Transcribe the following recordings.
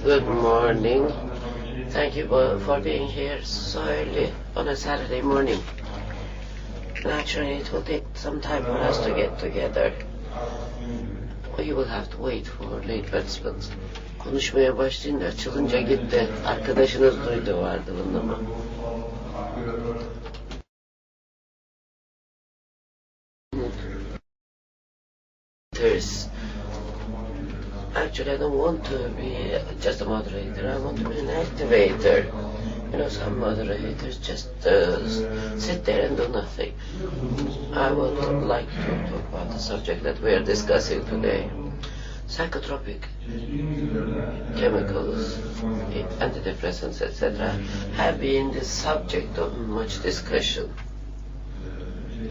Good morning. Thank you for being here so early on a Saturday morning. Naturally, it will take some time for us to get together. We will have to wait for late participants. Konuşmaya başlayınca açılınca gitti. Arkadaşınız duydu vardı bunda mı? Actually, I don't want to be just a moderator. I want to be an activator. You know, some moderators just sit there and do nothing. I would like to talk about the subject that we are discussing today. Psychotropic chemicals, antidepressants, etc. have been the subject of much discussion,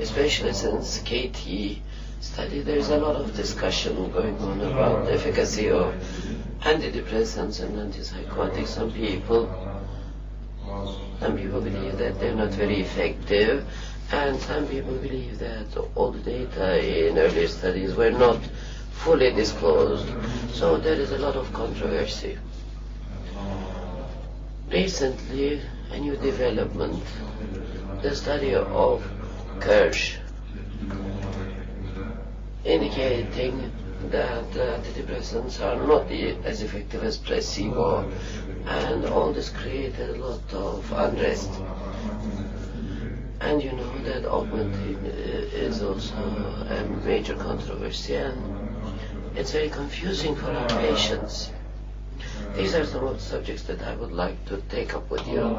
especially since KT study. There is a lot of discussion going on about the efficacy of antidepressants and antipsychotics. Some people believe that they're not very effective, and some people believe that all the data in earlier studies were not fully disclosed. So there is a lot of controversy. Recently, a new development, the study of Kirsch, indicating that antidepressants are not as effective as placebo, and all this created a lot of unrest. And you know that augmentin is also a major controversy, and it's very confusing for our patients. These are some of the subjects that I would like to take up with you.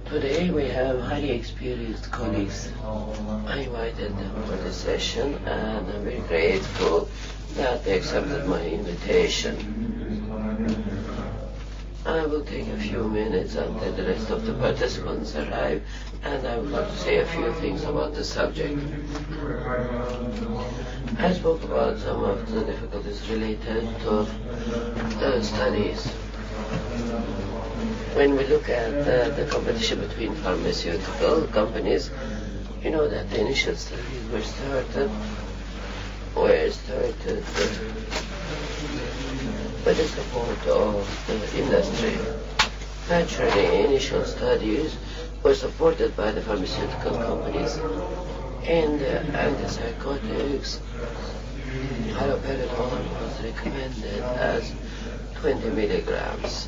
Today we have highly experienced colleagues. I invited them for this session, and I'm very grateful that they accepted my invitation. I will take a few minutes until the rest of the participants arrive, and I would like to say a few things about the subject. I spoke about some of the difficulties related to the studies. When we look at the competition between pharmaceutical companies, you know that the initial studies were started with the support of the industry. Naturally, initial studies were supported by the pharmaceutical companies. In the antipsychotics, haloperidol was recommended as 20 milligrams.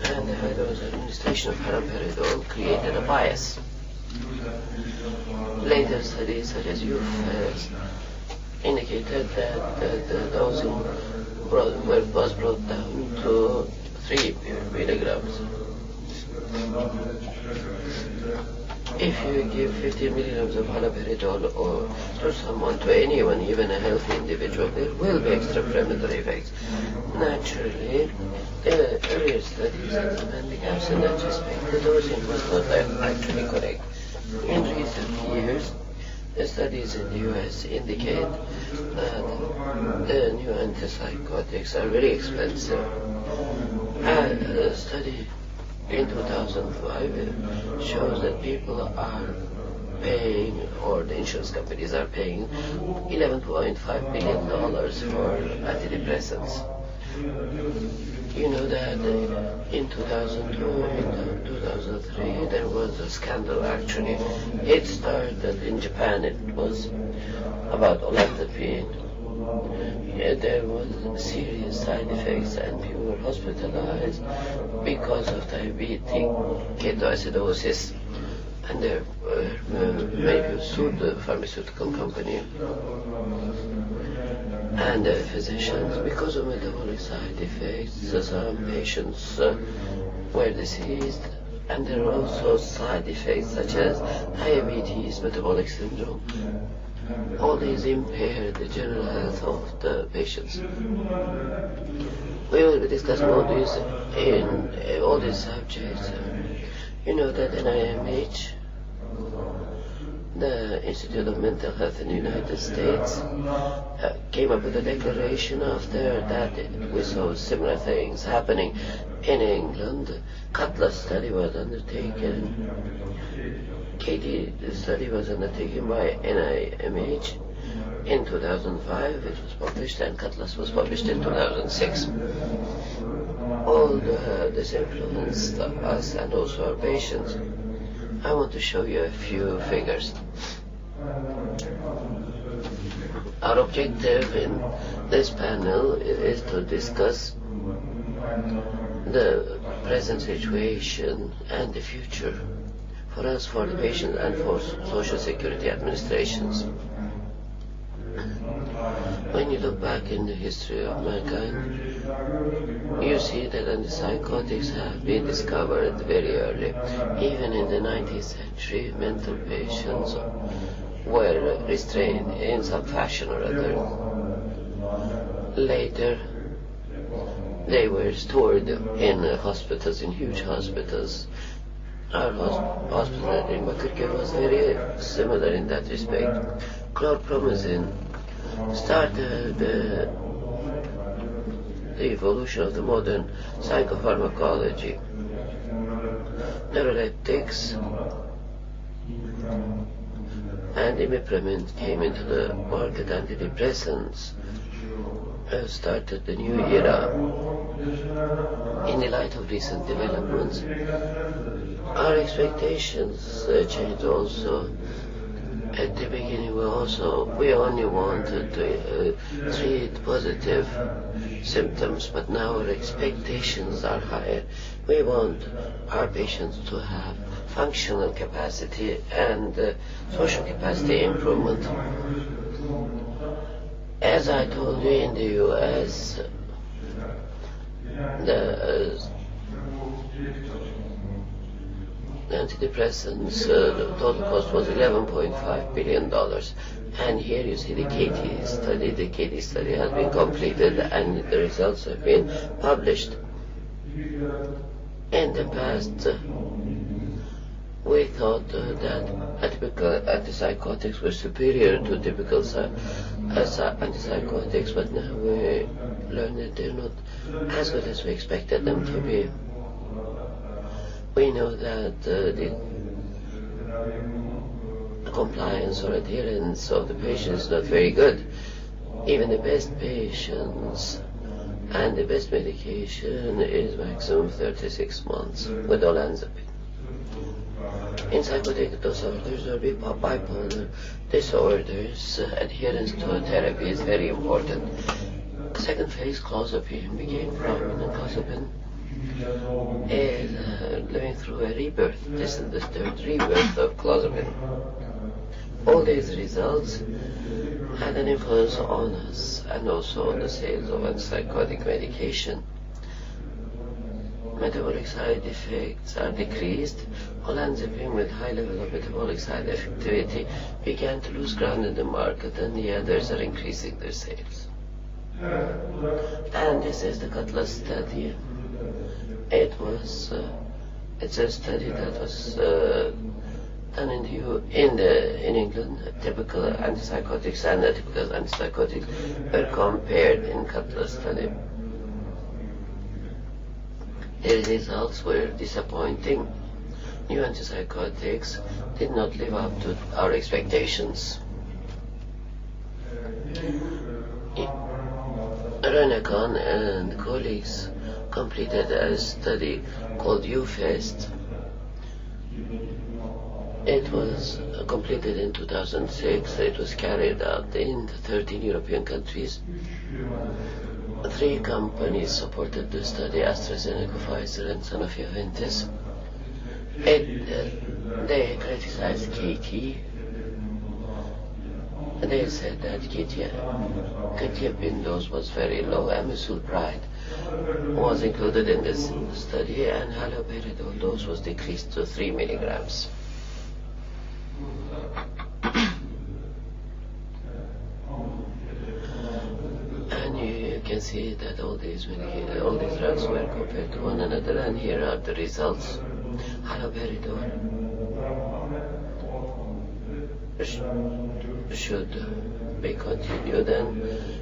And the high dose administration of haloperidol created a bias. Later studies, such as UFAS, indicated that the dosing was brought down to 3 milligrams. If you give 15 milligrams of haloperidol or to someone, to anyone, even a healthy individual, there will be extrapyramidal effects. Naturally, the earlier studies in semantic gaps in that respect, the dosing was not actually correct. In recent years, the studies in the US indicate that the new antipsychotics are very expensive. A study in 2005 shows that people are paying, or the insurance companies are paying, $11.5 billion for antidepressants. You know that in 2002 and 2003 there was a scandal actually. It started in Japan. It was about olanzapine. There was serious side effects and people were hospitalized because of diabetic ketoacidosis. And there were many people sued the pharmaceutical company and the physicians because of metabolic side effects. Some patients were deceased, and there were also side effects such as diabetes, metabolic syndrome. All these impair the general health of the patients. We will be discussing all these in all these subjects. You know that in IMH, the Institute of Mental Health in the United States came up with a declaration. After that we saw similar things happening in England. Cutlass study was undertaken. KT study was undertaken by NIMH, in 2005 it was published, and Cutlass was published in 2006. All this influenced us and also our patients. I want to show you a few figures. Our objective in this panel is to discuss the present situation and the future for us, for the patients, and for Social Security administrations. When you look back in the history of mankind, you see that antipsychotics have been discovered very early. Even in the 19th century, mental patients were restrained in some fashion or other. Later, they were stored in hospitals, in huge hospitals. Our hospital in Bakırköy was very similar in that respect. Chlorpromazine started the evolution of the modern psychopharmacology. Neuroleptics and imipramine came into the market. Antidepressants started the new era. In the light of recent developments, our expectations changed also. At the beginning, we only wanted to treat positive symptoms, but now our expectations are higher. We want our patients to have functional capacity and social capacity improvement. As I told you, in the U.S., the antidepressants, the total cost was $11.5 billion. And here you see the KT study. The KT study has been completed and the results have been published. In the past, we thought that atypical antipsychotics were superior to typical antipsychotics, but now we learn that they're not as good as we expected them to be. We know that the compliance or adherence of the patient is not very good. Even the best patients and the best medication is maximum 36 months with olanzapine. In psychotic disorders or bipolar disorders, adherence to therapy is very important. Second phase, clozapine became prominent. Clozapine is living through a rebirth. This is the third rebirth of clozapine. All these results had an influence on us and also on the sales of antipsychotic medication. Metabolic side effects are decreased. Olanzapine, with high level of metabolic side activity, began to lose ground in the market, and the others are increasing their sales. And this is the Cutlass study. It's a study that was done in England. Typical antipsychotics and atypical antipsychotics were compared in Cutlass study. The results were disappointing. New antipsychotics did not live up to our expectations. Renekon and colleagues completed a study called UFEST. It was completed in 2006. It was carried out in 13 European countries. 3 companies supported the study: AstraZeneca, Pfizer, and Sanofi Aventis. They criticized KT. They said that Ketiapin dose was very low. Amisulpride was included in this study, and haloperidol dose was decreased to 3 milligrams. And you can see that all these drugs were compared to one another, and here are the results. Haloperidol should be continued, and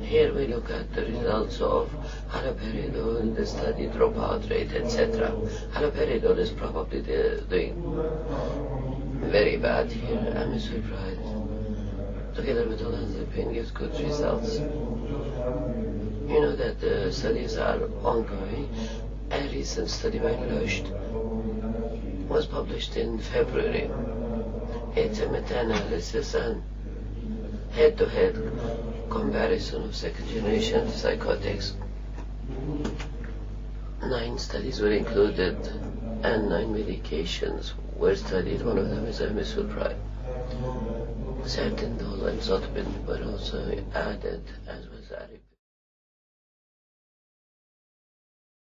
here we look at the results of haloperidol, the study dropout rate, etc. Haloperidol is probably doing very bad here. Amisulpride together with olanzapine gives good results. You know that the studies are ongoing. A recent study by Loest was published in February. It's a meta-analysis and head-to-head comparison of second-generation antipsychotics. 9 studies were included and 9 medications were studied. One of them is amisulpride. Certain dozens of were also added, as was